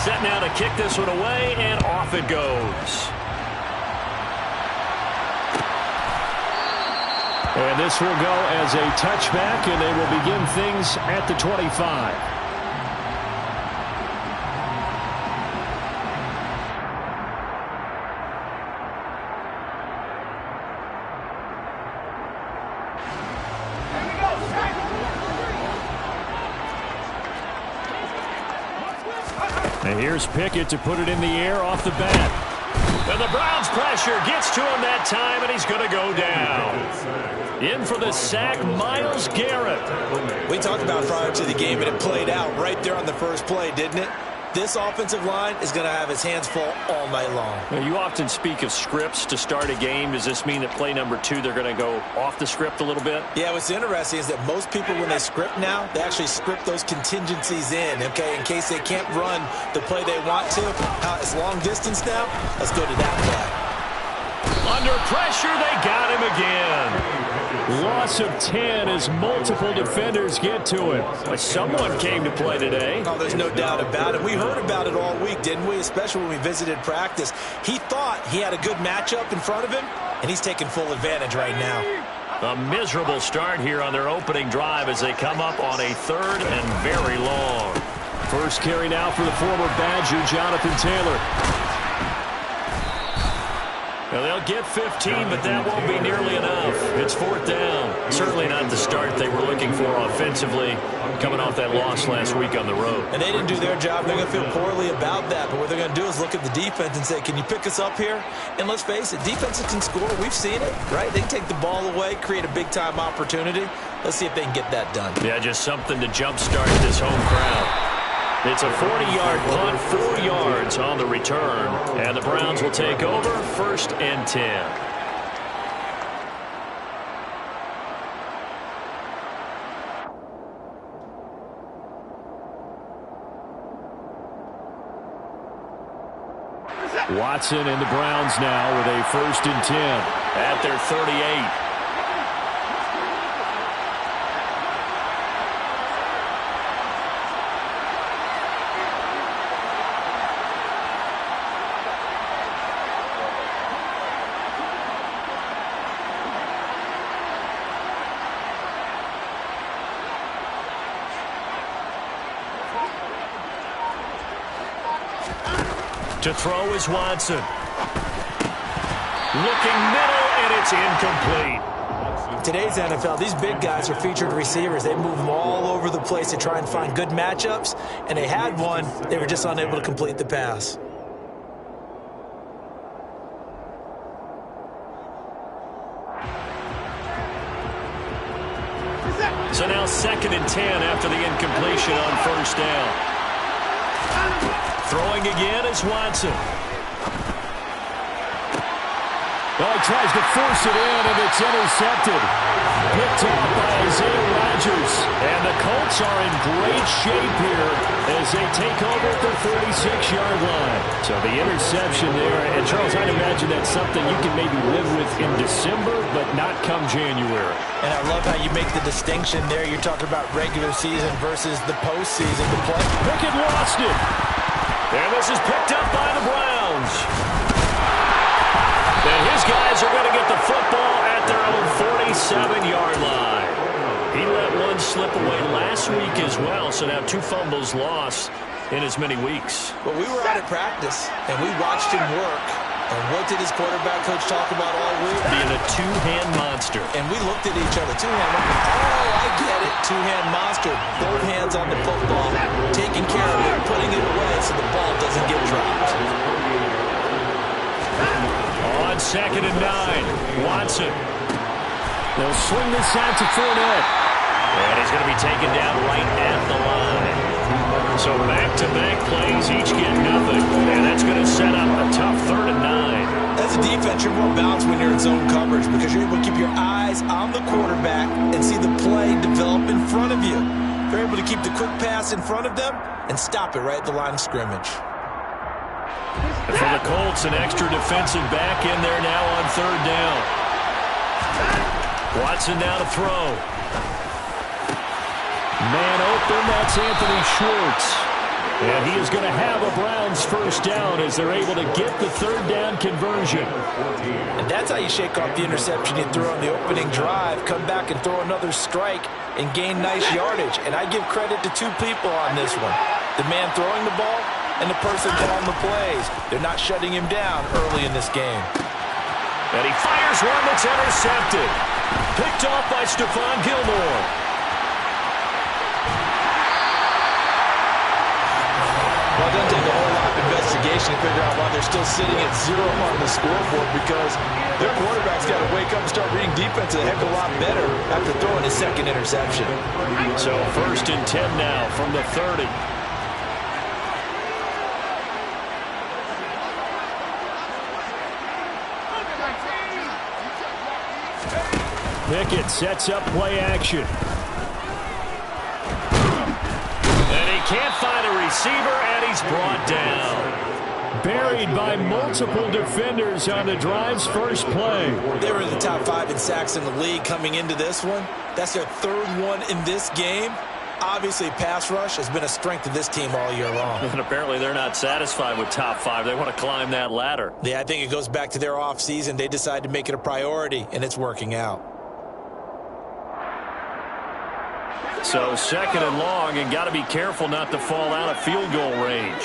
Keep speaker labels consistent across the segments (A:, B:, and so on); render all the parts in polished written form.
A: Set now to kick this one away, and off it goes. And this will go as a touchback, and they will begin things at the 25. And here's Pickett to put it in the air off the bat. And the Browns pressure gets to him that time, and he's going to go down. In for the sack, Myles Garrett.
B: We talked about prior to the game, and it played out right there on the first play, didn't it? This offensive line is going to have his hands full all night long.
A: Now, you often speak of scripts to start a game. Does this mean that play number 2, they're going to go off the script a little bit?
B: Yeah, what's interesting is that most people, when they script now, they actually script those contingencies in, okay, in case they can't run the play they want to. It's long distance now. Let's go to that play.
A: Under pressure, they got him again. Loss of 10 as multiple defenders get to him. Someone came to play today.
B: Oh, there's no doubt about it. We heard about it all week, didn't we? Especially when we visited practice. He thought he had a good matchup in front of him, and he's taking full advantage right now.
A: A miserable start here on their opening drive as they come up on a 3rd and very long. First carry now for the former Badger, Jonathan Taylor. Well, they'll get 15, but that won't be nearly enough. It's 4th down. Certainly not the start they were looking for offensively, coming off that loss last week on the road.
B: And they didn't do their job. They're going to feel poorly about that. But what they're going to do is look at the defense and say, can you pick us up here? And let's face it, defenses can score. We've seen it, right? They can take the ball away, create a big-time opportunity. Let's see if they can get that done.
A: Yeah, just something to jumpstart this home crowd. It's a 40-yard punt, 4 yards on the return, and the Browns will take over 1st and 10. Watson and the Browns now with a 1st and 10 at their 38. To throw is Watson. Looking middle, and it's incomplete.
B: Today's NFL, these big guys are featured receivers. They move them all over the place to try and find good matchups, and they had one. They were just unable to complete the pass.
A: So now 2nd and 10 after the incompletion on 1st down. Throwing again is Watson. Oh, he tries to force it in, and it's intercepted. Picked up by Isaiah Rodgers. And the Colts are in great shape here as they take over at the 36-yard line. So the interception there. And, Charles, I'd imagine that's something you can maybe live with in December, but not come January.
B: And I love how you make the distinction there. You're talking about regular season versus the postseason. The play.
A: Pickett lost it. And this is picked up by the Browns. And his guys are going to get the football at their own 47-yard line. He let one slip away last week as well, so now 2 fumbles lost in as many weeks.
B: Well, we were out at practice, and we watched him work. And what did his quarterback coach talk about all week?
A: Being a 2-hand monster.
B: And we looked at each other. 2-hand. Oh, I get it. 2-hand monster. Both hands on the football, taking care of it, putting it away so the ball doesn't get dropped.
A: On 2nd and 9, Watson. They'll swing this out to Fournette. And he's going to be taken down right at the line. So back-to-back plays, each get nothing. And that's going to set up a tough 3rd and 9.
B: As a defense, you're more balanced when you're in zone coverage because you're able to keep your eyes on the quarterback and see the play develop in front of you. They're able to keep the quick pass in front of them and stop it right at the line of scrimmage.
A: For the Colts, an extra defensive back in there now on 3rd down. Watson now to throw. Man open, that's Anthony Schwartz. And he is going to have a Browns first down as they're able to get the third down conversion.
B: And that's how you shake off the interception you threw on the opening drive, come back and throw another strike and gain nice yardage. And I give credit to two people on this one. The man throwing the ball and the person calling the plays. They're not shutting him down early in this game.
A: And he fires one that's intercepted. Picked off by Stephon Gilmore.
B: Well, it doesn't take a whole lot of investigation to figure out why they're still sitting at 0 on the scoreboard, because their quarterback's got to wake up and start reading defense a heck of a lot better after throwing his second interception.
A: So 1st and 10 now from the 30. Pickett sets up play action. And he can't find a receiver, and he's brought down. Buried by multiple defenders on the drive's first play.
B: They were in the top 5 in sacks in the league coming into this one. That's their 3rd one in this game. Obviously, pass rush has been a strength of this team all year long.
A: And apparently they're not satisfied with top 5. They want to climb that ladder.
B: Yeah, I think it goes back to their offseason. They decided to make it a priority, and it's working out.
A: So 2nd and long, and got to be careful not to fall out of field goal range.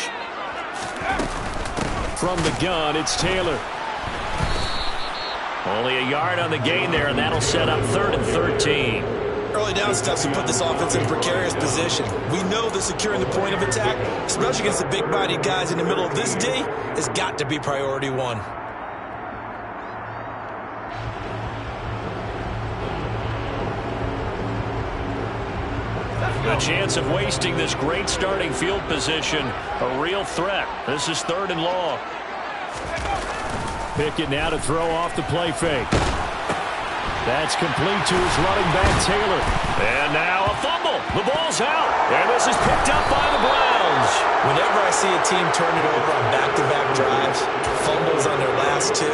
A: From the gun, it's Taylor. Only a yard on the gain there, and that'll set up 3rd and 13.
B: Early down stuff to put this offense in a precarious position. We know that securing the point of attack, especially against the big-bodied guys in the middle of this D, has got to be priority 1.
A: A chance of wasting this great starting field position. A real threat. This is 3rd and long. Pickett now to throw off the play fake. That's complete to his running back, Taylor. And now a fumble. The ball's out. And this is picked up by the Browns.
B: Whenever I see a team turn it over on back-to-back drives, fumbles on their last 2,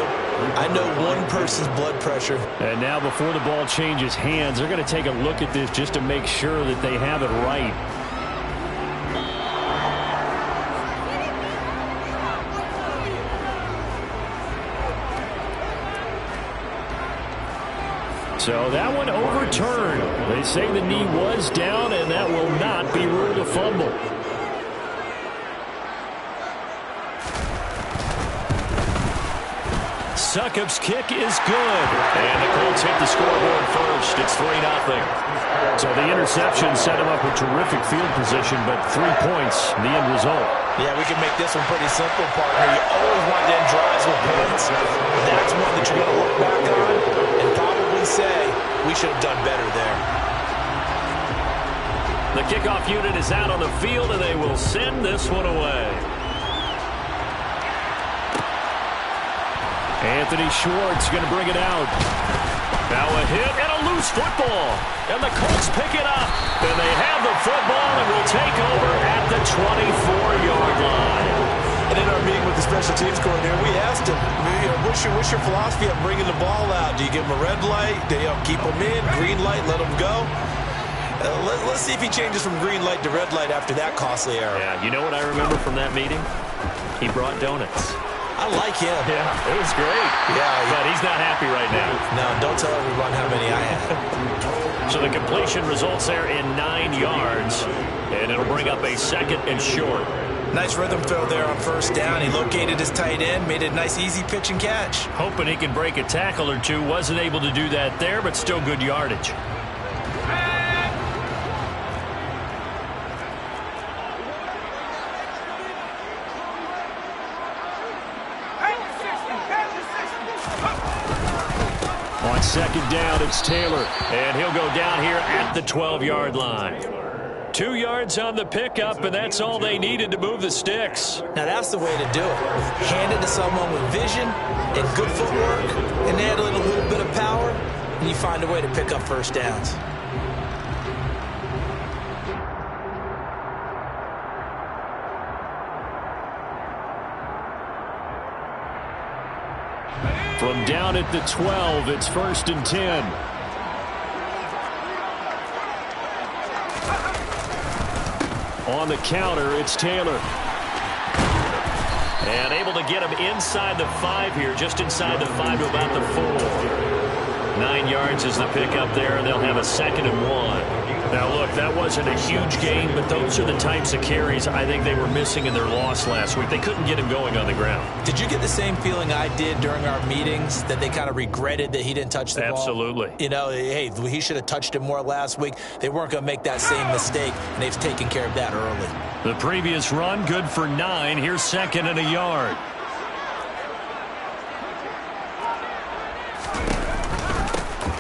B: I know one person's blood pressure.
A: And now before the ball changes hands, they're going to take a look at this just to make sure that they have it right. So that one overturned. They say the knee was down, and that will not be ruled a fumble. Succop's kick is good. And the Colts hit the scoreboard first. It's 3-0. So the interception set him up with terrific field position, but 3 points, the end result.
B: Yeah, we can make this one pretty simple, partner. You always want to end drives with points. That's one that you're going to look back on and probably say, we should have done better there.
A: The kickoff unit is out on the field, and they will send this one away. Anthony Schwartz going to bring it out. Now a hit and a loose football. And the Colts pick it up. And they have the football and will take over at the 24-yard line.
B: And in our meeting with the special teams coordinator, we asked him, what's your philosophy on bringing the ball out? Do you give him a red light? Do you keep him in? Green light, let him go? Let's see if he changes from green light to red light after that costly error.
A: Yeah, you know what I remember from that meeting? He brought donuts.
B: I like him.
A: Yeah, it was great.
B: Yeah.
A: But he's not happy right now.
B: No, don't tell everyone how many I had.
A: So the completion results there in 9 yards. And it'll bring up a 2nd and short.
B: Nice rhythm throw there on 1st down. He located his tight end, made it a nice easy pitch and catch.
A: Hoping he can break a tackle or two. Wasn't able to do that there, but still good yardage. On 2nd down, it's Taylor. And he'll go down here at the 12-yard line. 2 yards on the pickup, and that's all they needed to move the sticks.
B: Now that's the way to do it. Hand it to someone with vision and good footwork, and add a little bit of power, and you find a way to pick up 1st downs.
A: From down at the 12, it's 1st and 10. On the counter, it's Taylor.
C: And able to get him inside the 5 here, just inside the 5 to about the 4. 9 yards is the pickup there, and they'll have a 2nd and 1.
A: Now, look, that wasn't a huge gain, but those are the types of carries I think they were missing in their loss last week. They couldn't get him going on the ground.
B: Did you get the same feeling I did during our meetings, that they kind of regretted that he didn't touch the ball?
A: Absolutely.
B: You know, hey, he should have touched it more last week. They weren't going to make that same mistake, and they've taken care of that early.
A: The previous run, good for 9. Here's 2nd and a yard.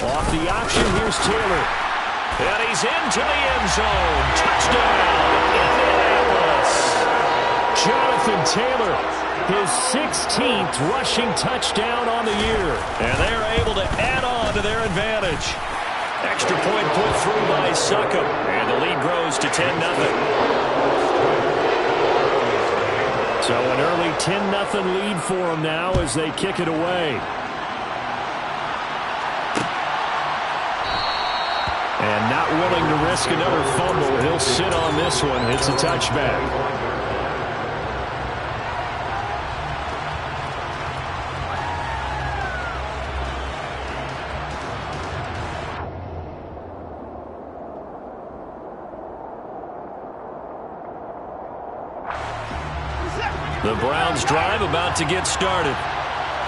A: Off the option, here's Taylor. And he's into the end zone. Touchdown, Indianapolis. Jonathan Taylor, his 16th rushing touchdown on the year. And they're able to add on to their advantage. Extra point put through by Succop. And the lead grows to 10-0. So an early 10-0 lead for them now as they kick it away. And not willing to risk another fumble. He'll sit on this one. It's a touchback. The Browns drive about to get started.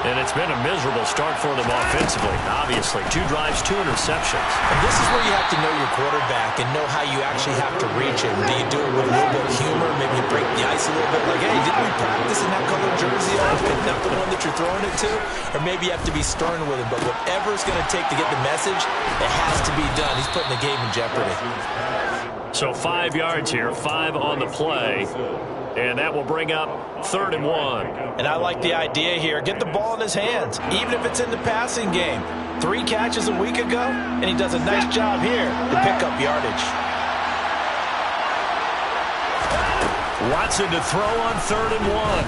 A: And it's been a miserable start for them offensively. Obviously, 2 drives, 2 interceptions.
B: And this is where you have to know your quarterback and know how you actually have to reach him. Do you do it with a little bit of humor? Maybe you break the ice a little bit. Like, hey, didn't we practice in that colored jersey? Isn't that the one that you're throwing it to? Or maybe you have to be stern with him. But whatever it's going to take to get the message, it has to be done. He's putting the game in jeopardy.
A: So 5 yards here, 5 on the play. And that will bring up 3rd and 1.
B: And I like the idea here. Get the ball in his hands, even if it's in the passing game. 3 catches a week ago, and he does a nice job here to pick up yardage.
A: Watson to throw on 3rd and 1.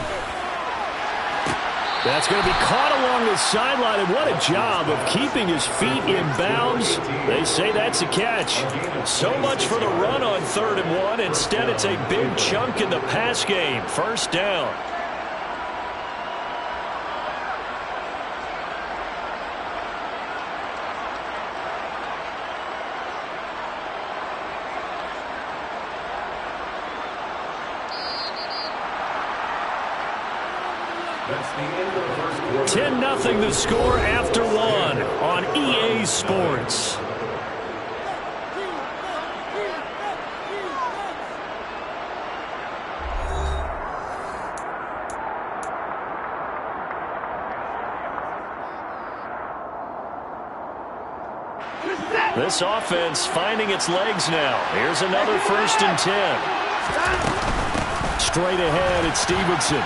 A: That's going to be caught along the sideline, and what a job of keeping his feet in bounds. They say that's a catch. So much for the run on 3rd and 1. Instead, it's a big chunk in the pass game. 1st down.
D: That's the end of the first quarter.
A: 10-0 the score after 1 on EA Sports. This offense finding its legs now. Here's another 1st and 10. Straight ahead, it's Stevenson.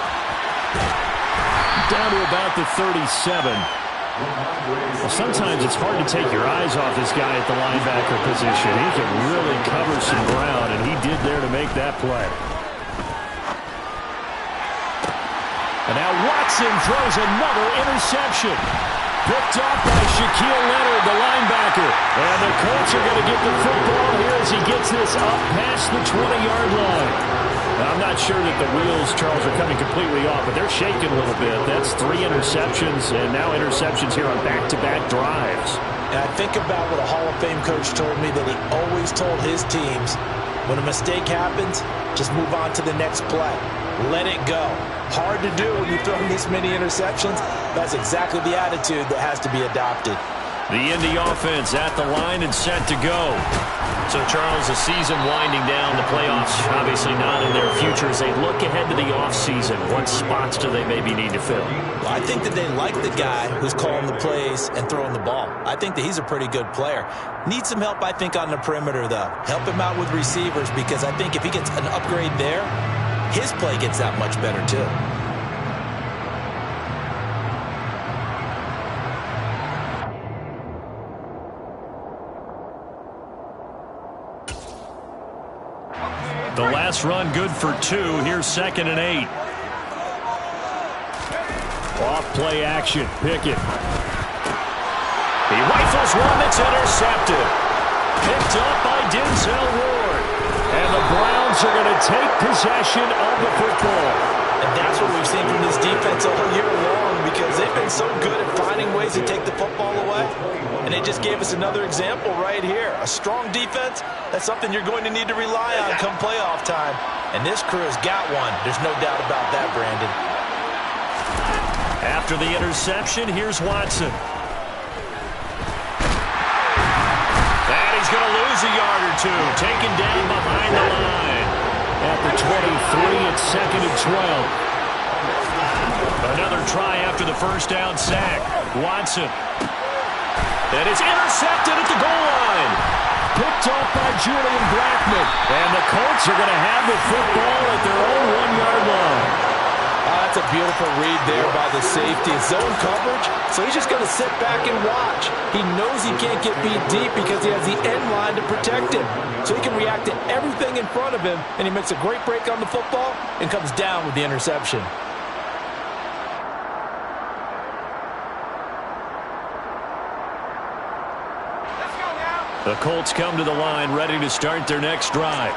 A: Down to about the 37. Well, sometimes it's hard to take your eyes off this guy at the linebacker position. He can really cover some ground, and he did there to make that play. And now Watson throws another interception. Picked off by Shaquille Leonard, the linebacker. And the Colts are going to get the football here as he gets this up past the 20-yard line. Now, I'm not sure that the wheels, Charles, are coming completely off, but they're shaking a little bit. That's 3 interceptions, and now interceptions here on back-to-back drives.
B: And I think about what a Hall of Fame coach told me, that he always told his teams, when a mistake happens, just move on to the next play. Let it go. Hard to do when you throw this many interceptions. That's exactly the attitude that has to be adopted.
A: The Indy offense at the line and set to go. So, Charles, the season winding down, the playoffs obviously not in their future. As they look ahead to the offseason, what spots do they maybe need to fill?
B: Well, I think that they like the guy who's calling the plays and throwing the ball. I think that he's a pretty good player. Needs some help, I think, on the perimeter, though. Help him out with receivers, because I think if he gets an upgrade there, his play gets that much better, too.
A: The last run good for 2. Here's 2nd and 8. Off play action. Pickett. He rifles one that's intercepted. Picked up by Denzel Ward. And the Browns Eagles are going to take possession of the football.
B: And that's what we've seen from this defense all year long, because they've been so good at finding ways to take the football away. And they just gave us another example right here. A strong defense, that's something you're going to need to rely on come playoff time. And this crew has got one. There's no doubt about that, Brandon.
C: After the interception, here's Watson. And he's going to lose a yard or two. Taken down behind the line.
A: At the 23, it's 2nd and 12.
C: Another try after the first down sack. Watson. And it's intercepted at the goal line.
A: Picked off by Julian Blackman. And the Colts are going to have the football at their own 1-yard line.
B: That's a beautiful read there by the safety. It's zone coverage, so he's just going to sit back and watch. He knows he can't get beat deep because he has the end line to protect him. So he can react to everything in front of him, and he makes a great break on the football and comes down with the interception.
C: The Colts come to the line ready to start their next drive.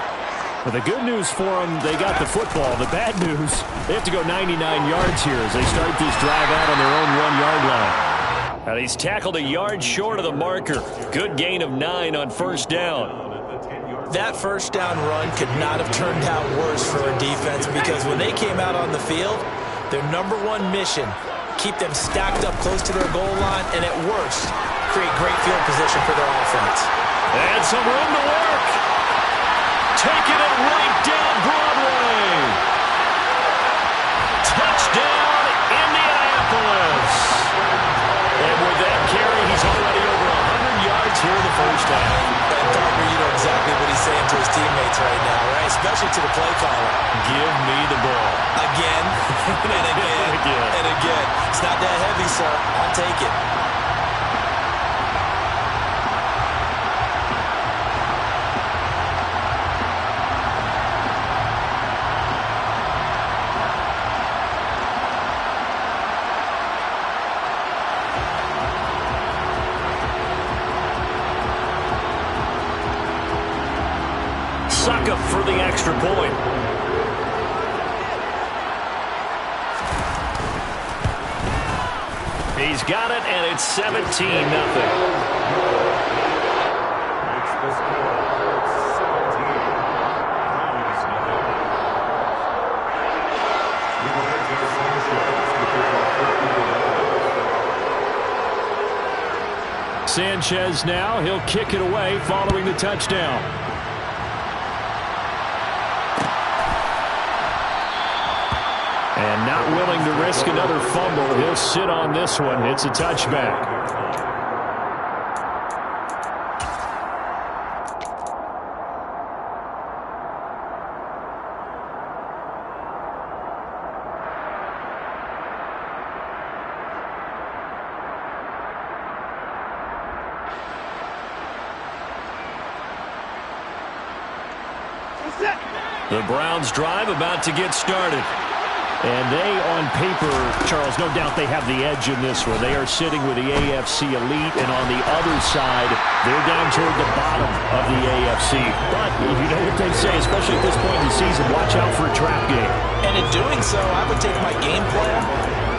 A: Well, the good news for them, they got the football. The bad news, they have to go 99 yards here as they start this drive out on their own 1-yard line.
C: And he's tackled a yard short of the marker. Good gain of 9 on first down.
B: That first down run could not have turned out worse for a defense, because when they came out on the field, their number one mission, keep them stacked up close to their goal line, and at worst, create great field position for their offense.
C: And some room to work. Taking it right down Broadway. Touchdown, Indianapolis. And with that carry, he's already over 100 yards here in the first half.
B: And Parker, you know exactly what he's saying to his teammates right now, right? Especially to the play caller.
C: Give me the ball.
B: Again, and again, and again. It's not that heavy, sir. I'll take it.
C: Suck up for the extra point. He's got it, and it's 17-0.
A: Sanchez now, he'll kick it away following the touchdown. And not willing to risk another fumble. He'll sit on this one. It's a touchback.
C: The Browns drive about to get started.
A: And they, on paper, Charles, no doubt they have the edge in this one. They are sitting with the AFC elite, and on the other side, they're down toward the bottom of the AFC. But you know what they say, especially at this point in the season, watch out for a trap game.
B: And in doing so, I would take my game plan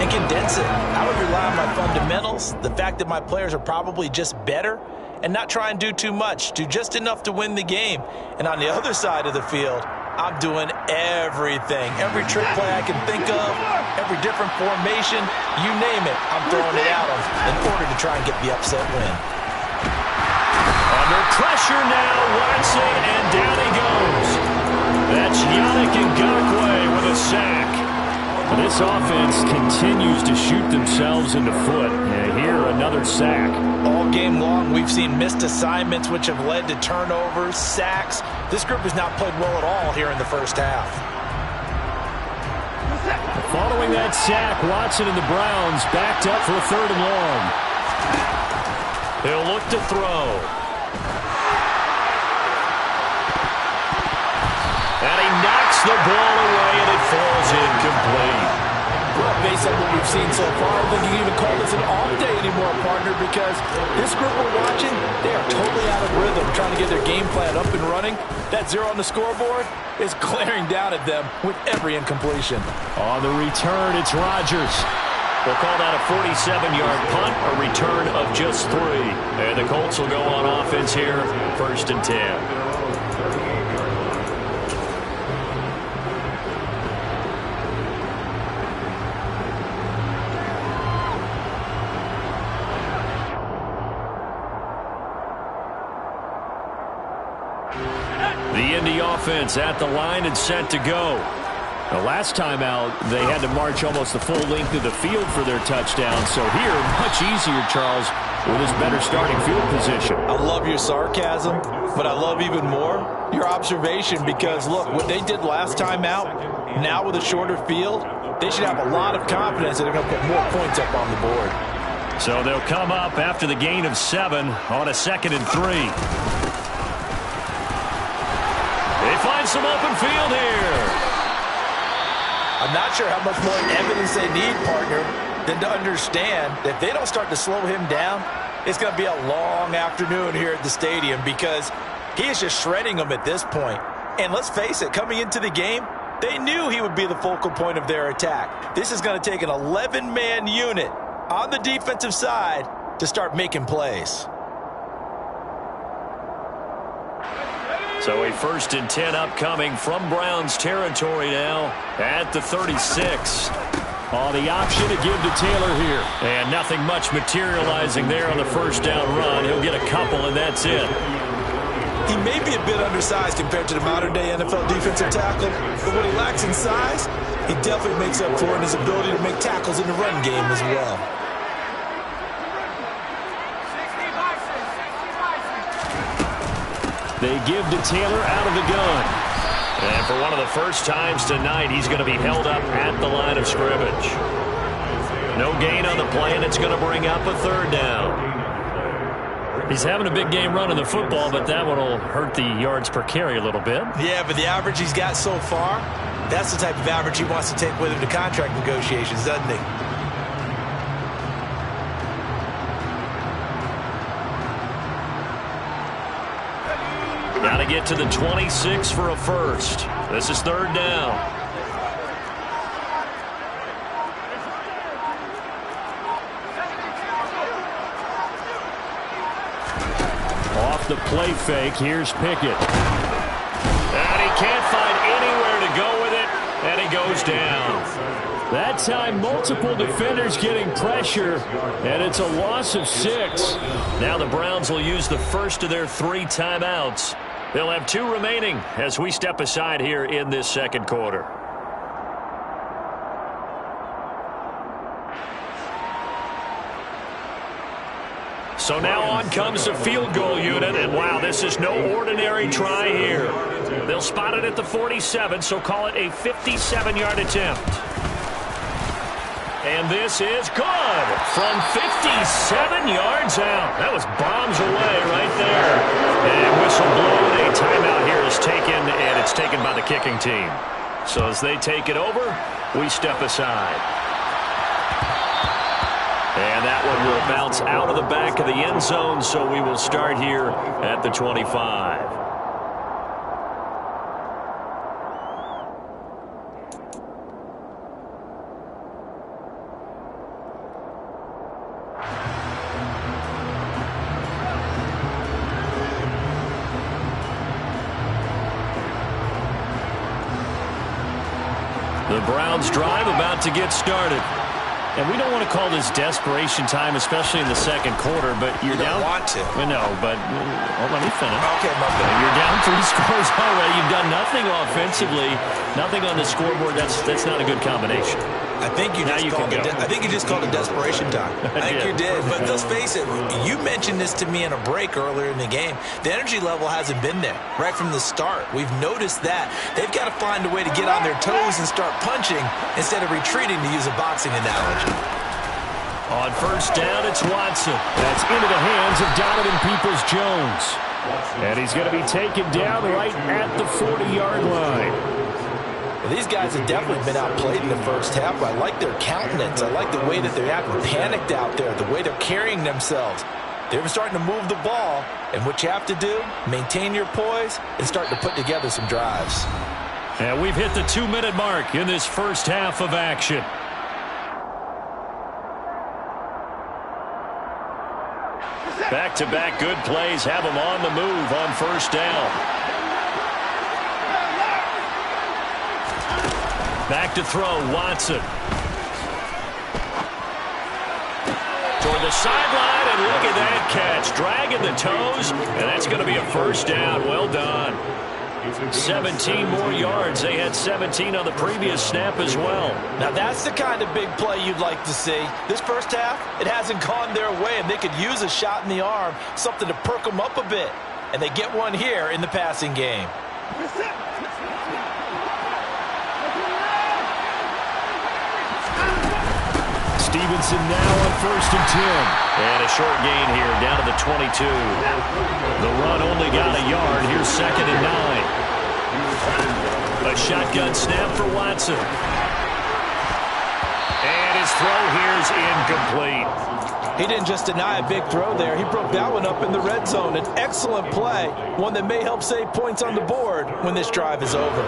B: and condense it. I would rely on my fundamentals, the fact that my players are probably just better, and not try and do too much, do just enough to win the game. And on the other side of the field, I'm doing everything. Every trick play I can think of, every different formation, you name it, I'm throwing it at them in order to try and get the upset win.
C: Under pressure now, Watson, and down he goes. That's Yannick Ngakoue with a sack.
A: This offense continues to shoot themselves in the foot. And here, another sack.
B: All game long, we've seen missed assignments, which have led to turnovers, sacks. This group has not played well at all here in the first half.
A: Following that sack, Watson and the Browns backed up for a 3rd and long.
C: He'll look to throw. And he knocks the ball away, and it falls incomplete.
B: Well, some of what we've seen so far. I don't think you can even call this an off day anymore, partner, because this group we're watching, they are totally out of rhythm, trying to get their game plan up and running. That 0 on the scoreboard is glaring down at them with every incompletion.
A: On the return, it's Rodgers.
C: We'll call that a 47-yard punt, a return of just 3. And the Colts will go on offense here, 1st and 10. The Indy offense at the line and set to go.
A: The last time out, they had to march almost the full length of the field for their touchdown. So here, much easier, Charles, with his better starting field position.
B: I love your sarcasm, but I love even more your observation because, look, what they did last time out, now with a shorter field, they should have a lot of confidence that they're going to put more points up on the board.
C: So they'll come up after the gain of 7 on a 2nd and 3. They find some open field here.
B: I'm not sure how much more evidence they need, partner, than to understand that if they don't start to slow him down, it's going to be a long afternoon here at the stadium because he is just shredding them at this point. And let's face it, coming into the game, they knew he would be the focal point of their attack. This is going to take an 11-man unit on the defensive side to start making plays.
C: So a 1st and 10 upcoming from Browns territory now at the 36.
A: On the option to give to Taylor here.
C: And nothing much materializing there on the 1st down run. He'll get a couple, and that's it.
B: He may be a bit undersized compared to the modern-day NFL defensive tackle, but what he lacks in size, he definitely makes up for in his ability to make tackles in the run game as well.
A: They give to Taylor out of the gun.
C: And for one of the first times tonight, he's going to be held up at the line of scrimmage. No gain on the play, and it's going to bring up a 3rd down.
A: He's having a big game running the football, but that one will hurt the yards per carry a little bit.
B: Yeah, but the average he's got so far, that's the type of average he wants to take with him to contract negotiations, doesn't he?
C: Got to get to the 26 for a 1st. This is 3rd down.
A: Off the play fake, here's Pickett.
C: And he can't find anywhere to go with it, and he goes down.
A: That time, multiple defenders getting pressure, and it's a loss of 6.
C: Now the Browns will use the first of their 3 timeouts. They'll have 2 remaining as we step aside here in this 2nd quarter. So now on comes the field goal unit, and wow, this is no ordinary try here. They'll spot it at the 47, so call it a 57-yard attempt. And this is good from 57 yards out. That was bombs away right there. And whistle blown. A timeout here is taken, and it's taken by the kicking team. So as they take it over, we step aside. And that one will bounce out of the back of the end zone, so we will start here at the 25. The Browns drive about to get started.
A: And we don't want to call this desperation time, especially in the 2nd quarter, but you're down.
B: You don't want to.
A: No, but let me finish.
B: Okay, my bad.
A: You're down 3 scores already. You've done nothing offensively, nothing on the scoreboard. That's not a good combination.
B: I think you just called it desperation time. I think you did. But let's face it, you mentioned this to me in a break earlier in the game. The energy level hasn't been there right from the start. We've noticed that. They've got to find a way to get on their toes and start punching instead of retreating, to use a boxing analogy.
A: On 1st down, it's Watson. That's into the hands of Donovan Peoples-Jones. And he's going to be taken down right at the 40-yard line.
B: These guys have definitely been outplayed in the first half, but I like their countenance. I like the way that they're acting panicked out there, the way they're carrying themselves. They're starting to move the ball, and what you have to do, maintain your poise and start to put together some drives.
C: And we've hit the 2-minute mark in this first half of action. Back-to-back good plays have them on the move on first down. Back to throw, Watson. Toward the sideline, and look at that catch. Dragging the toes, and that's going to be a first down. Well done. 17 more yards. They had 17 on the previous snap as well.
B: Now that's the kind of big play you'd like to see. This first half, it hasn't gone their way, and they could use a shot in the arm, something to perk them up a bit. And they get one here in the passing game.
C: Stevenson now on 1st and 10. And a short gain here down to the 22. The run only got a yard. Here's 2nd and 9. A shotgun snap for Watson. And his throw here is incomplete.
B: He didn't just deny a big throw there. He broke that one up in the red zone. An excellent play. One that may help save points on the board when this drive is over.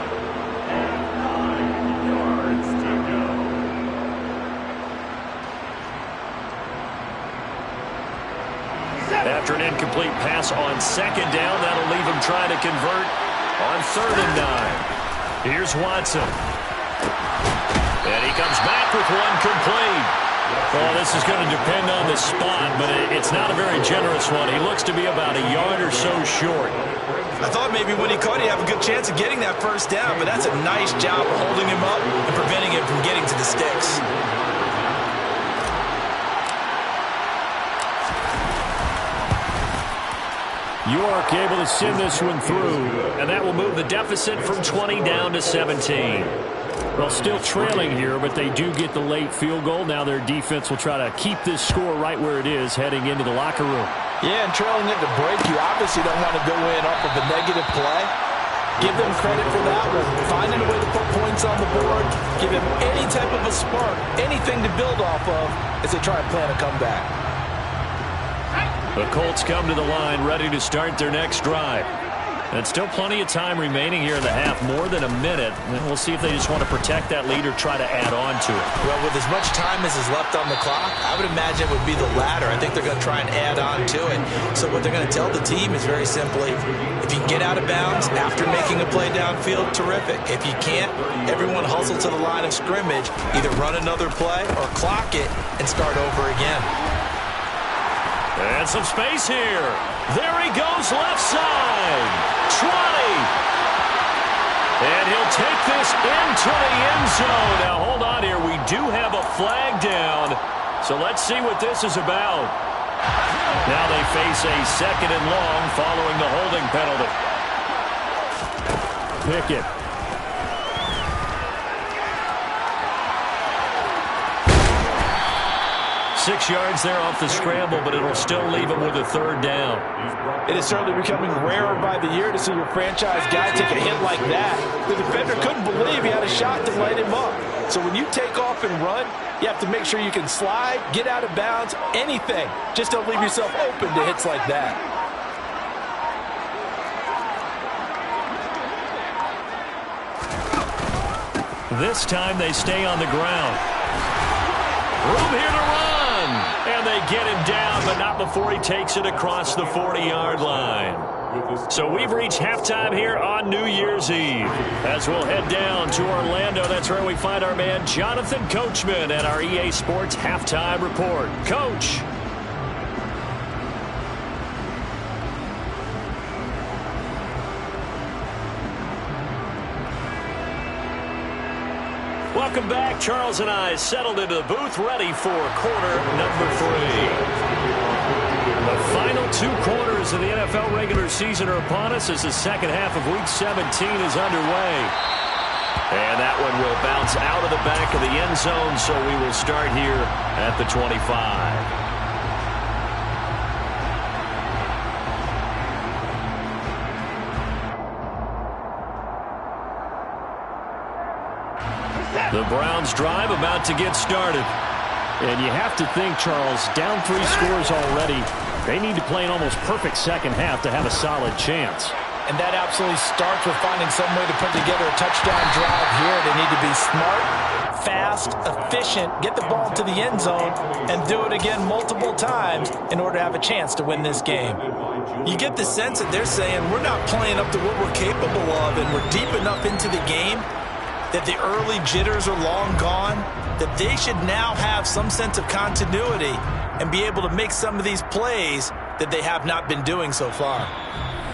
C: After an incomplete pass on 2nd down, that'll leave him trying to convert on 3rd and 9. Here's Watson. And he comes back with one complete. Well, this is going to depend on the spot, but it's not a very generous one. He looks to be about a yard or so short.
B: I thought maybe when he caught it, he'd have a good chance of getting that first down, but that's a nice job of holding him up and preventing him from getting to the sticks.
C: York able to send this one through, and that will move the deficit from 20 down to 17. Well, still trailing here, but they do get the late field goal. Now their defense will try to keep this score right where it is heading into the locker room.
B: Yeah, and trailing it to break, you obviously don't want to go in off of a negative play. Give them credit for that one. Finding a way to put points on the board, give them any type of a spark, anything to build off of as they try and plan a comeback.
C: The Colts come to the line ready to start their next drive. And still plenty of time remaining here in the half, more than a minute. And we'll see if they just want to protect that lead or try to add on to it.
B: Well, with as much time as is left on the clock, I would imagine it would be the latter. I think they're going to try and add on to it. So what they're going to tell the team is very simply, if you can get out of bounds after making a play downfield, terrific. If you can't, everyone hustle to the line of scrimmage, either run another play or clock it and start over again.
C: And some space here. There he goes, left side. 20. And he'll take this into the end zone. Now, hold on here. We do have a flag down. So let's see what this is about. Now they face a 2nd and long following the holding penalty. Pickett. Six yards there off the scramble, but it'll still leave him with a 3rd down.
B: It is certainly becoming rarer by the year to see your franchise guy take a hit like that. The defender couldn't believe he had a shot to light him up. So when you take off and run, you have to make sure you can slide, get out of bounds, anything. Just don't leave yourself open to hits like that.
C: This time they stay on the ground. Room here to run. And they get him down, but not before he takes it across the 40-yard line. So we've reached halftime here on New Year's Eve. As we'll head down to Orlando, that's where we find our man Jonathan Coachman at our EA Sports Halftime Report. Coach. Welcome back. Charles and I settled into the booth, ready for quarter number 3. The final 2 quarters of the NFL regular season are upon us as the second half of Week 17 is underway. And that one will bounce out of the back of the end zone, so we will start here at the 25. The Browns drive about to get started.
A: And you have to think, Charles, down 3 scores already. They need to play an almost perfect second half to have a solid chance.
B: And that absolutely starts with finding some way to put together a touchdown drive here. They need to be smart, fast, efficient, get the ball to the end zone, and do it again multiple times in order to have a chance to win this game. You get the sense that they're saying we're not playing up to what we're capable of, and we're deep enough into the game that the early jitters are long gone, that they should now have some sense of continuity and be able to make some of these plays that they have not been doing so far.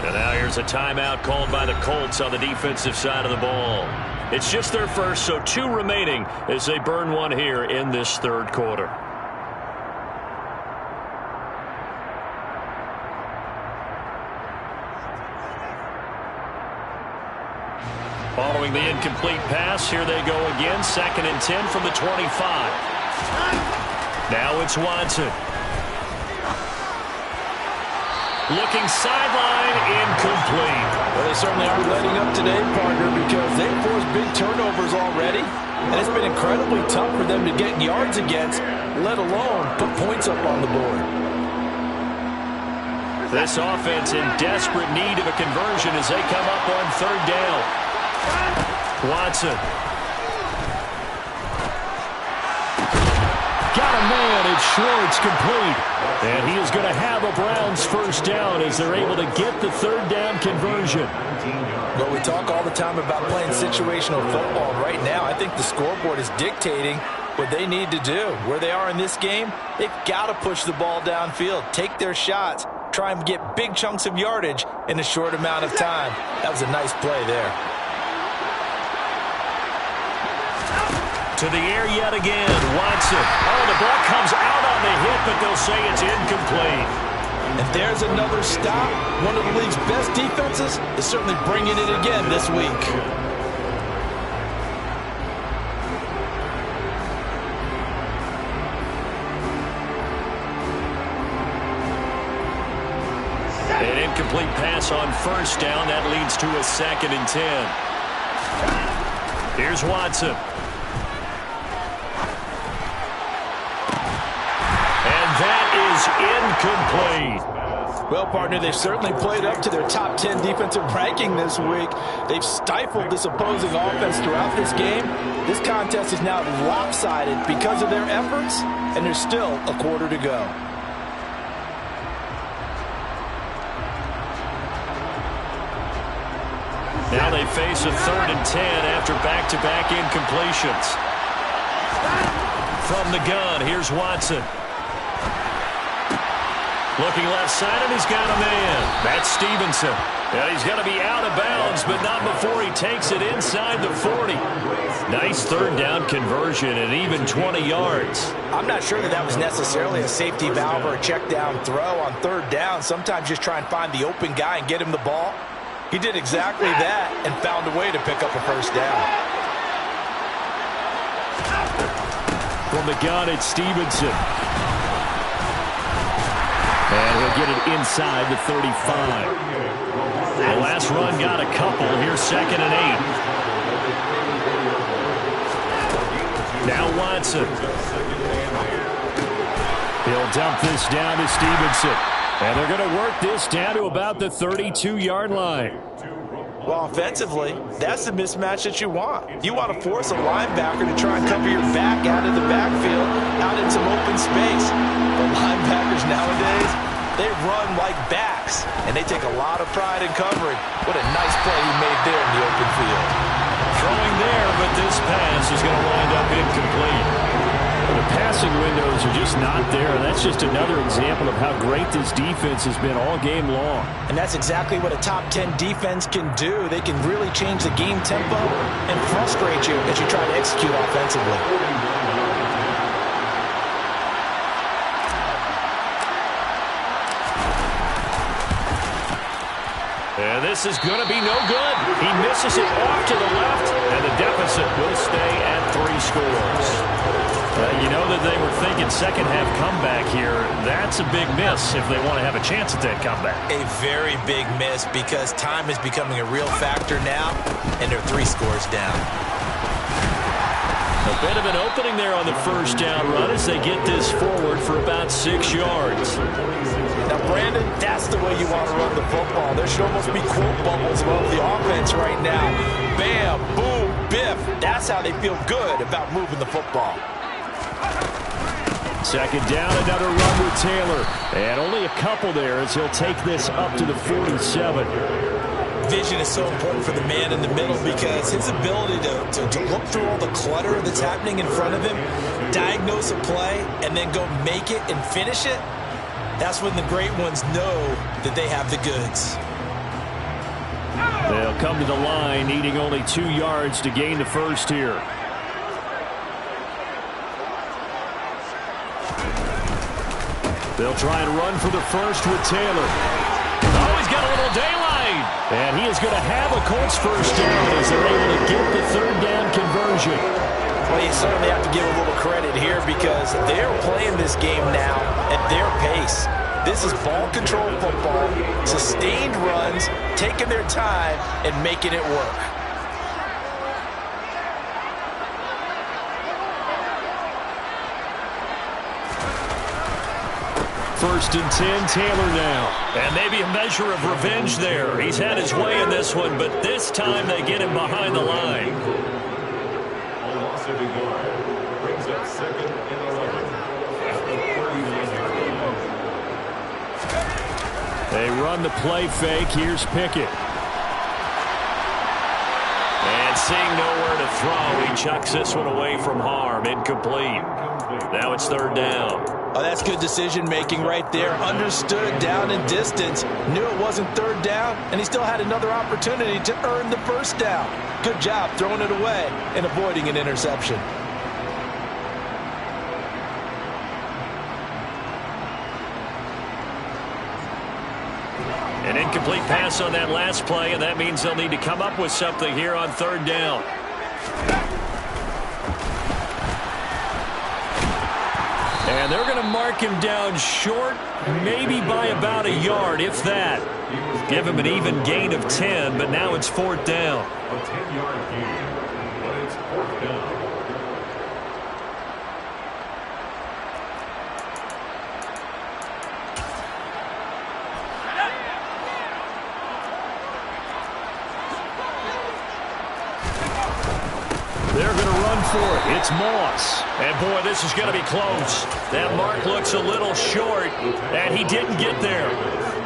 C: And now here's a timeout called by the Colts on the defensive side of the ball. It's just their first, so 2 remaining as they burn one here in this third quarter. Following the incomplete pass, here they go again. 2nd and 10 from the 25. Now it's Watson. Looking sideline, incomplete.
B: Well, they certainly aren't letting up today, partner, because they've forced big turnovers already, and it's been incredibly tough for them to get yards against, let alone put points up on the board.
C: This offense in desperate need of a conversion as they come up on 3rd down. Watson.
A: Got a man. It's Schwartz, complete. And he is going to have a Browns first down as they're able to get the 3rd down conversion.
B: Well, we talk all the time about playing situational football. Right now, I think the scoreboard is dictating what they need to do. Where they are in this game, they've got to push the ball downfield, take their shots, try and get big chunks of yardage in a short amount of time. That was a nice play there.
C: To the air yet again, Watson. Oh, the ball comes out on the hit, but they'll say it's incomplete.
B: And there's another stop. One of the league's best defenses is certainly bringing it again this week.
C: An incomplete pass on 1st down. That leads to a 2nd and 10. Here's Watson. Incomplete.
B: Well, partner, they've certainly played up to their top 10 defensive ranking this week. They've stifled this opposing offense throughout this game. This contest is now lopsided because of their efforts, and there's still a quarter to go.
C: Now they face a 3rd and 10 after back-to-back incompletions. From the gun, here's Watson. Looking left side, and he's got a man. That's Stevenson. Yeah, he's got to be out of bounds, but not before he takes it inside the 40. Nice 3rd down conversion and even 20 yards.
B: I'm not sure that was necessarily a safety valve or a check down throw on 3rd down. Sometimes just try and find the open guy and get him the ball. He did exactly that and found a way to pick up a 1st down.
A: From the gun, it's Stevenson. And he'll get it inside the 35. The last run got a couple. Here's 2nd and 8. Now Watson. He'll dump this down to Stevenson. And they're going to work this down to about the 32-yard line.
B: Well, offensively, that's the mismatch that you want. You want to force a linebacker to try and cover your back out of the backfield, out in some open space. But linebackers nowadays, they run like backs, and they take a lot of pride in covering. What a nice play he made there in the open field.
C: Throwing there, but this pass is going to wind up incomplete.
A: The passing windows are just not there. That's just another example of how great this defense has been all game long.
B: And that's exactly what a top 10 defense can do. They can really change the game tempo and frustrate you as you try to execute offensively.
C: And this is going to be no good. He misses it off to the left, and the deficit will stay at 3 scores. You know that they were thinking second-half comeback here. That's a big miss if they want to have a chance at that comeback.
B: A very big miss because time is becoming a real factor now, and they're 3 scores down.
A: A bit of an opening there on the first down run as they get this forward for about 6 yards.
B: Now, Brandon, that's the way you want to run the football. There should almost be quote bubbles above the offense right now. Bam, boom, biff. That's how they feel good about moving the football.
A: Second down, another run with Taylor. And only a couple there as he'll take this up to the 47.
B: Vision is so important for the man in the middle because his ability to look through all the clutter that's happening in front of him, diagnose a play, and then go make it and finish it, that's when the great ones know that they have the goods.
A: They'll come to the line, needing only 2 yards to gain the first here. They'll try and run for the first with Taylor. Oh, he's got a little daylight. And he is going to have a Colts first down as they're able to get the third down conversion.
B: Well, you certainly have to give a little credit here because they're playing this game now at their pace. This is ball control football, sustained runs, taking their time and making it work.
A: First and 10, Taylor now. And maybe a measure of revenge there. He's had his way in this one, but this time they get him behind the line.
D: Brings up 2nd and 11 at the 39.
A: They run the play fake. Here's Pickett. And seeing nowhere to throw, he chucks this one away from harm. Incomplete. Now it's third down.
B: Oh, that's good decision-making right there. Understood down and distance. Knew it wasn't third down, and he still had another opportunity to earn the first down. Good job throwing it away and avoiding an interception.
A: An incomplete pass on that last play, and that means they'll need to come up with something here on third down. And they're going to mark him down short, maybe by about a yard, if that. Give him an even gain of 10, but now it's fourth down.
D: A 10-yard gain, but it's 4th down.
A: They're going to run for it. It's Moss. And, boy, this is going to be close. That mark looks a little short, and he didn't get there.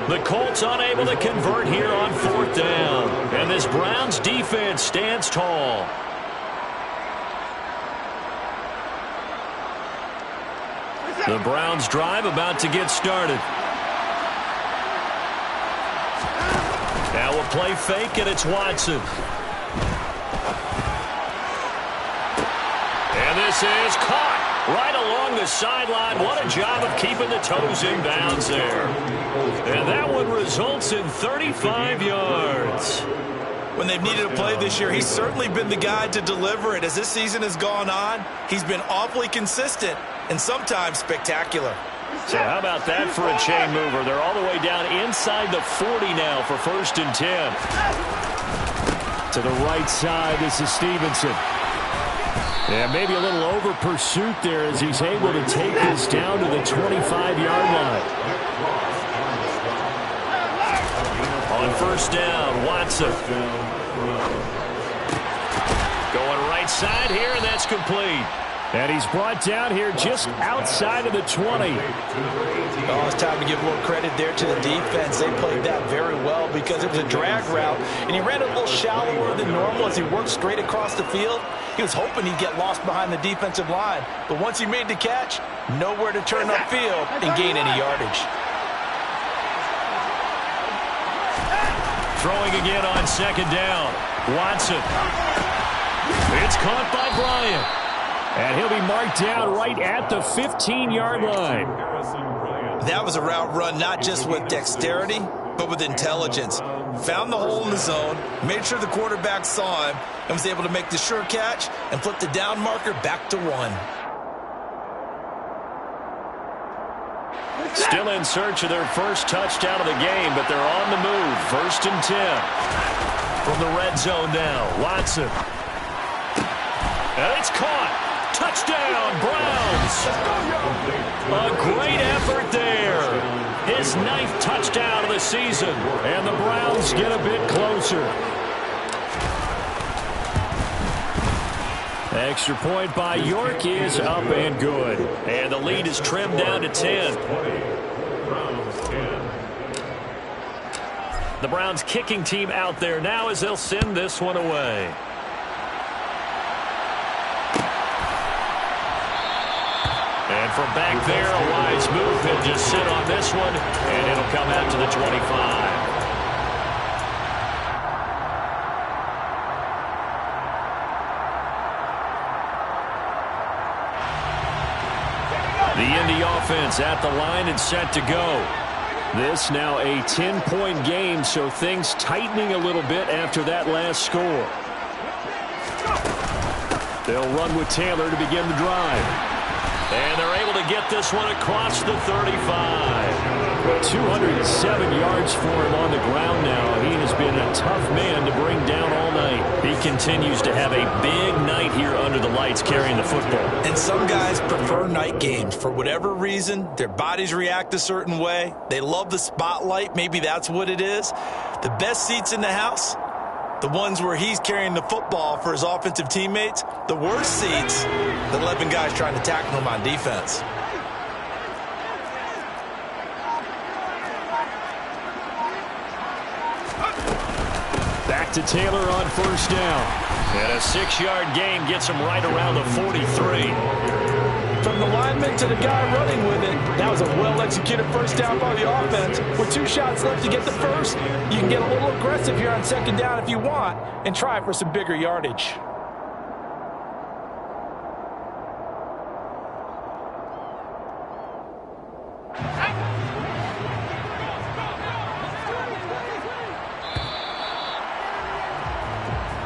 A: The Colts unable to convert here on fourth down. And this Browns defense stands tall. The Browns drive about to get started. Now a play fake, and it's Watson. And this is caught right along the sideline. What a job of keeping the toes in bounds there. And that one results in 35 yards.
B: When they've needed a play this year, he's certainly been the guy to deliver it. As this season has gone on, he's been awfully consistent and sometimes spectacular.
A: So how about that for a chain mover? They're all the way down inside the 40 now for first and 10. To the right side, this is Stevenson. Yeah, maybe a little over pursuit there as he's able to take this down to the 25-yard line. On first down, Watson. Going right side here, and that's complete. And he's brought down here just outside of the 20.
B: Oh, it's time to give a little credit there to the defense. They played that very well because it was a drag route, and he ran a little shallower than normal as he worked straight across the field. He was hoping he'd get lost behind the defensive line, but once he made the catch, nowhere to turn upfield and gain any yardage.
A: Throwing again on second down. Watson. It's caught by Bryant. And he'll be marked down right at the 15-yard line.
B: That was a route run not just with dexterity, but with intelligence. Found the hole in the zone, made sure the quarterback saw him, and was able to make the sure catch and flip the down marker back to 1.
A: Still in search of their first touchdown of the game, but they're on the move. First and 10. From the red zone now, Watson. And it's caught.
C: Touchdown, Browns. A great effort there. His 9th touchdown of the season. And the Browns get a bit closer. Extra point by York is up and good. And the lead is trimmed down to 10. The Browns kicking team out there now as they'll send this one away. And from back there, a wise move. He'll just sit on this one, and it'll come out to the 25. The Indy offense at the line and set to go. This now a 10-point game, so things tightening a little bit after that last score. They'll run with Taylor to begin the drive. And they're able to get this one across the 35. 207 yards for him on the ground now. He has been a tough man to bring down all night. He continues to have a big night here under the lights carrying the football.
B: And some guys prefer night games. For whatever reason, their bodies react a certain way. They love the spotlight. Maybe that's what it is. The best seats in the house, the ones where he's carrying the football for his offensive teammates. The worst seats, the 11 guys trying to tackle him on defense.
C: Back to Taylor on first down. And a 6-yard gain gets him right around the 43.
E: From the lineman to the guy running with it, that was a well-executed first down by the offense. With 2 shots left to get the first, you can get a little aggressive here on second down if you want and try for some bigger yardage.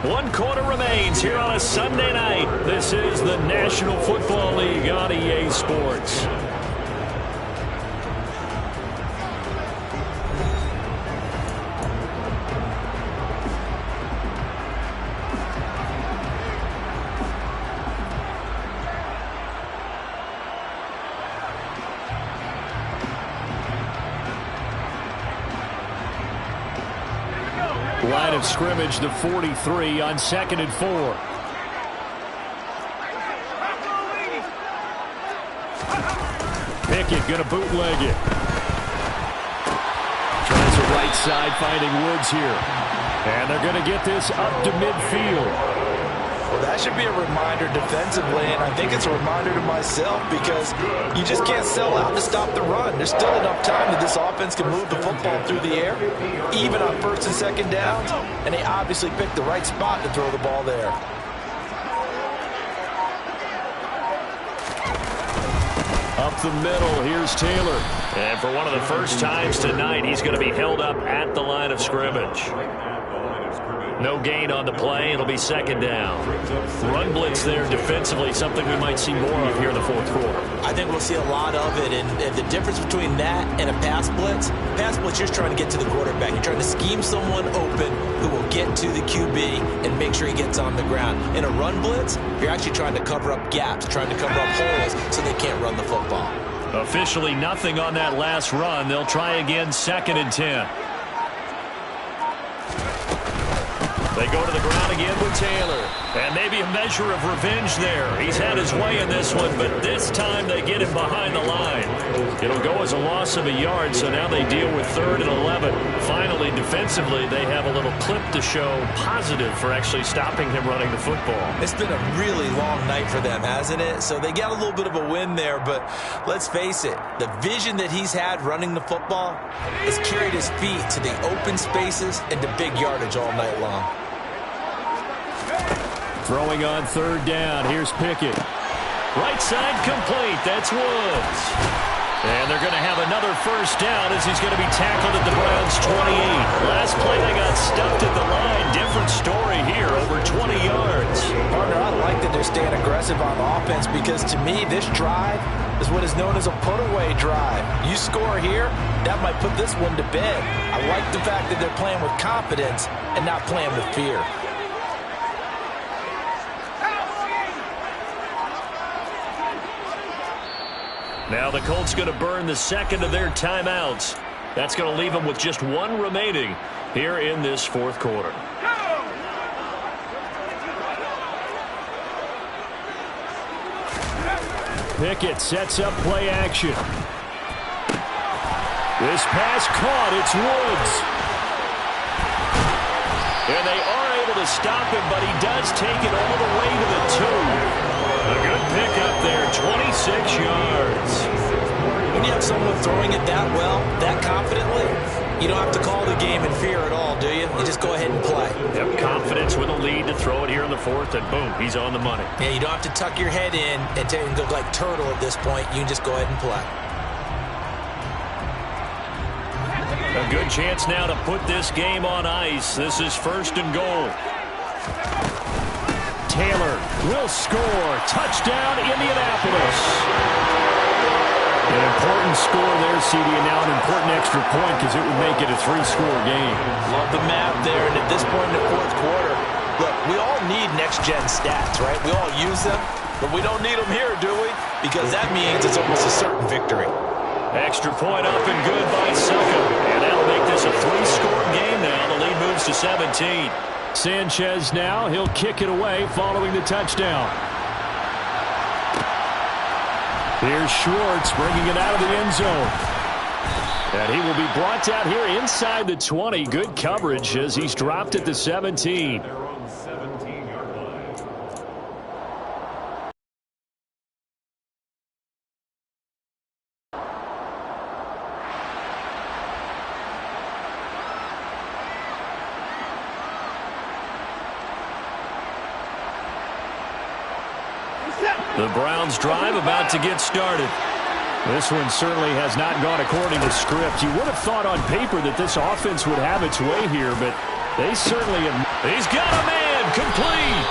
C: One quarter remains here on a Sunday night. This is the National Football League on EA Sports. Line of scrimmage, the 43 on 2nd and 4. Pickett going to bootleg it. Tries the right side, finding Woods here. And they're going to get this up to midfield.
B: Well, that should be a reminder defensively, and I think it's a reminder to myself because you just can't sell out to stop the run. There's still enough time that this offense can move the football through the air, even on first and second downs, and they obviously picked the right spot to throw the ball there.
C: Up the middle, here's Taylor. And for one of the first times tonight, he's going to be held up at the line of scrimmage. No gain on the play. It'll be second down. Run blitz there defensively, something we might see more of here in the fourth quarter.
B: I think we'll see a lot of it, and the difference between that and a pass blitz, you're just trying to get to the quarterback. You're trying to scheme someone open who will get to the QB and make sure he gets on the ground. In a run blitz, you're actually trying to cover up gaps, trying to cover up holes so they can't run the football.
C: Officially nothing on that last run. They'll try again, 2nd and 10. They go to the ground again with Taylor. And maybe a measure of revenge there. He's had his way in this one, but this time they get him behind the line. It'll go as a loss of a yard, so now they deal with 3rd and 11. Finally, defensively, they have a little clip to show positive for actually stopping him running the football.
B: It's been a really long night for them, hasn't it? So they got a little bit of a win there, but let's face it, the vision that he's had running the football has carried his feet to the open spaces and to big yardage all night long.
C: Throwing on 3rd down. Here's Pickett. Right side complete. That's Woods. And they're going to have another first down as he's going to be tackled at the Browns' 28. Last play they got stuffed at the line. Different story here, over 20 yards.
E: Partner, I like that they're staying aggressive on offense because to me this drive is what is known as a put-away drive. You score here, that might put this one to bed. I like the fact that they're playing with confidence and not playing with fear.
C: Now the Colts going to burn the second of their timeouts. That's going to leave them with just one remaining here in this fourth quarter.
A: Pickett sets up play action. This pass caught. It's Woods.
C: And they are able to stop him, but he does take it all the way to the 2. A good pickup there, 26 yards.
E: When you have someone throwing it that well, that confidently, you don't have to call the game in fear at all, do you? You just go ahead and play.
C: Yep, confidence with a lead to throw it here in the fourth, and boom, he's on the money.
E: Yeah, you don't have to tuck your head in and go like turtle at this point. You can just go ahead and play.
C: A good chance now to put this game on ice. This is first and goal.
A: Taylor will score. Touchdown, Indianapolis. An important score there, CD, and now an important extra point because it would make it a 3-score game.
E: Love the map there, and at this point in the fourth quarter, look, we all need next-gen stats, right? We all use them, but we don't need them here, do we? Because that means it's almost a certain victory.
C: Extra point up and good by Suckham. And that'll make this a 3-score game now. The lead moves to 17.
A: Sanchez now. He'll kick it away following the touchdown. Here's Schwartz bringing it out of the end zone. And he will be brought down here inside the 20. Good coverage as he's dropped at the 17.
C: The Browns drive about to get started.
A: This one certainly has not gone according to script. You would have thought on paper that this offense would have its way here, but they certainly have.
C: He's got a man complete.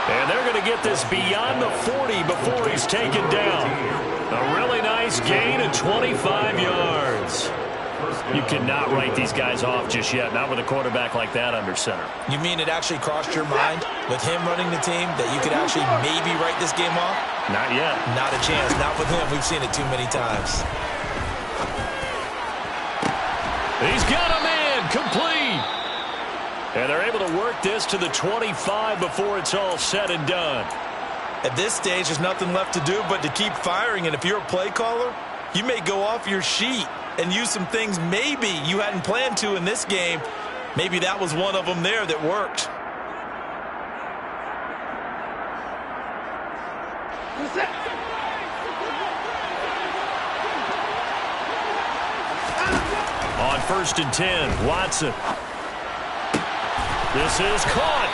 C: And they're going to get this beyond the 40 before he's taken down. A really nice gain of 25 yards. You cannot write these guys off just yet, not with a quarterback like that under center.
E: You mean it actually crossed your mind with him running the team that you could actually maybe write this game off?
C: Not yet.
E: Not a chance. Not with him. We've seen it too many times.
C: He's got a man complete. And they're able to work this to the 25 before it's all said and done.
E: At this stage, there's nothing left to do but to keep firing. And if you're a play caller, you may go off your sheet and use some things maybe you hadn't planned to in this game. Maybe that was one of them there that worked.
C: On 1st and 10, Watson. This is caught.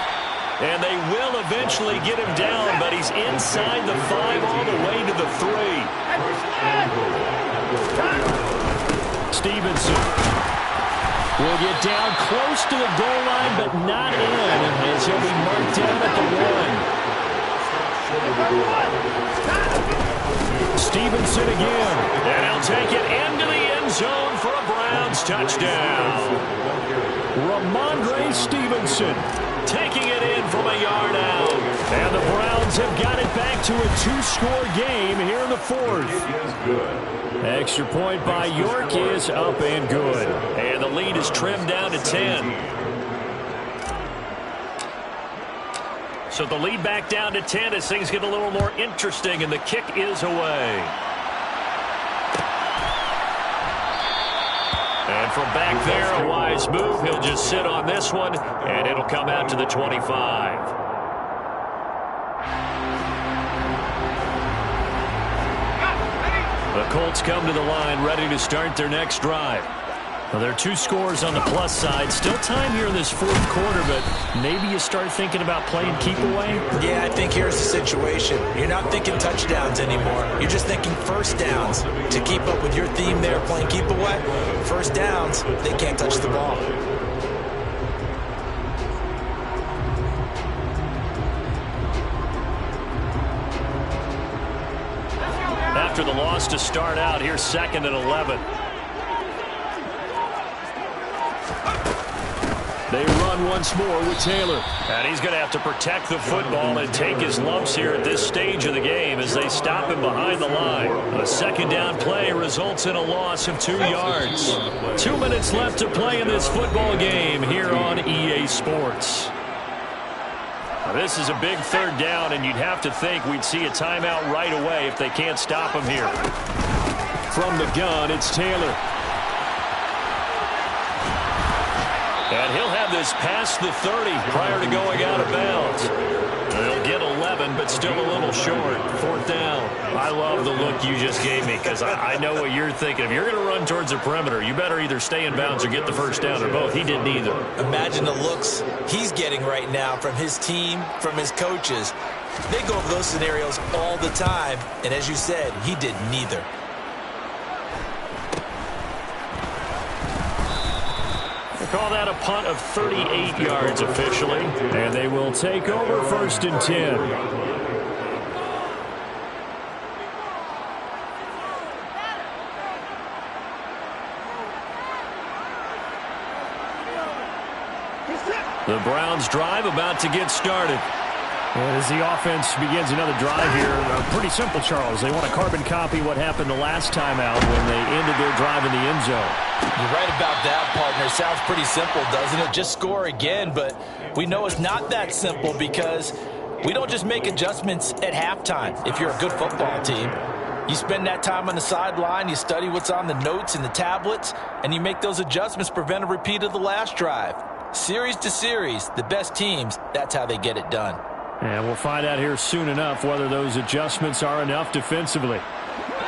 C: And they will eventually get him down, but he's inside the 5 all the way to the 3. Stevenson will get down close to the goal line, but not in, as he'll be marked down at the 1. Stevenson again, and he'll take it into the end zone for a Browns touchdown. Ramondre Stevenson taking it in from a yard out. And the Browns have got it back to a 2-score game here in the fourth. Extra point by York is up and good. And the lead is trimmed down to 10. So the lead back down to 10 as things get a little more interesting, and the kick is away. And from back there, a wise move. He'll just sit on this one, and it'll come out to the 25. The Colts come to the line ready to start their next drive. Well, there are 2 scores on the plus side. Still time here in this fourth quarter, but maybe you start thinking about playing keep away?
E: Yeah, I think here's the situation. You're not thinking touchdowns anymore. You're just thinking first downs. To keep up with your theme there, playing keep away, first downs, they can't touch the ball.
C: After the loss to start out, here's 2nd and 11.
A: They run once more with Taylor.
C: And he's going to have to protect the football and take his lumps here at this stage of the game as they stop him behind the line. A second down play results in a loss of 2 yards. 2 minutes left to play in this football game here on EA Sports. Now, this is a big third down, and you'd have to think we'd see a timeout right away if they can't stop him here.
A: From the gun, it's Taylor.
C: And he'll have this past the 30 prior to going out of bounds. They'll get 11, but still a little short. Fourth down. I love the look you just gave me because I know what you're thinking. If you're going to run towards the perimeter, you better either stay in bounds or get the first down, or both. He did neither.
E: Imagine the looks he's getting right now from his team, from his coaches. They go over those scenarios all the time, and as you said, he did neither.
C: Call that a punt of 38 yards officially.
A: And they will take over 1st and 10. The Browns drive about to get started. And as the offense begins another drive here, pretty simple, Charles. They want to carbon copy what happened the last time out when they ended their drive in the end zone.
E: You're right about that, partner. Sounds pretty simple, doesn't it? Just score again, but we know it's not that simple because we don't just make adjustments at halftime if you're a good football team. You spend that time on the sideline, you study what's on the notes and the tablets, and you make those adjustments to prevent a repeat of the last drive. Series to series, the best teams, that's how they get it done.
A: And we'll find out here soon enough whether those adjustments are enough defensively.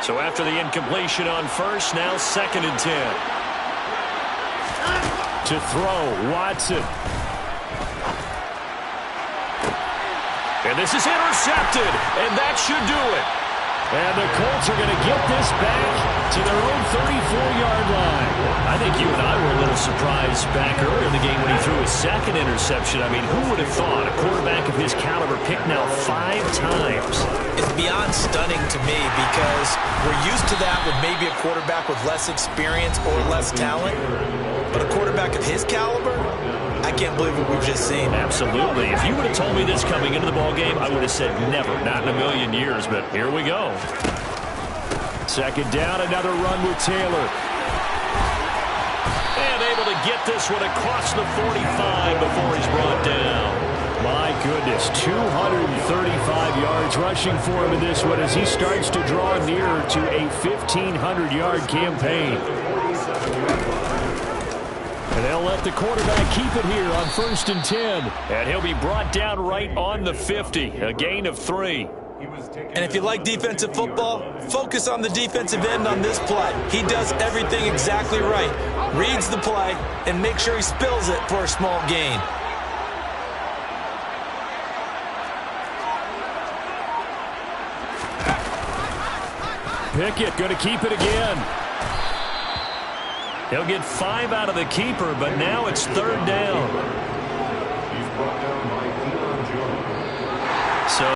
C: So after the incompletion on first, now 2nd and 10.
A: To throw, Watson.
C: And this is intercepted, and that should do it.
A: And the Colts are going to get this back to their own 34-yard line.
C: I think you and I were a little surprised back earlier in the game when he threw his 2nd interception. I mean, who would have thought a quarterback of his caliber picked now 5 times?
E: It's beyond stunning to me because we're used to that with maybe a quarterback with less experience or less talent. But a quarterback of his caliber, I can't believe what we've just seen.
C: Absolutely. If you would have told me this coming into the ballgame, I would have said never, not in a million years, but here we go.
A: 2nd down, another run with Taylor.
C: And able to get this one across the 45 before he's brought down.
A: My goodness, 235 yards rushing for him in this one as he starts to draw nearer to a 1,500-yard campaign. And they'll let the quarterback keep it here on 1st and 10.
C: And he'll be brought down right on the 50, a gain of 3.
E: And if you like defensive football, focus on the defensive end on this play. He does everything exactly right. Reads the play and makes sure he spills it for a small gain.
A: Pickett going to keep it again.
C: He'll get 5 out of the keeper, but now it's 3rd down.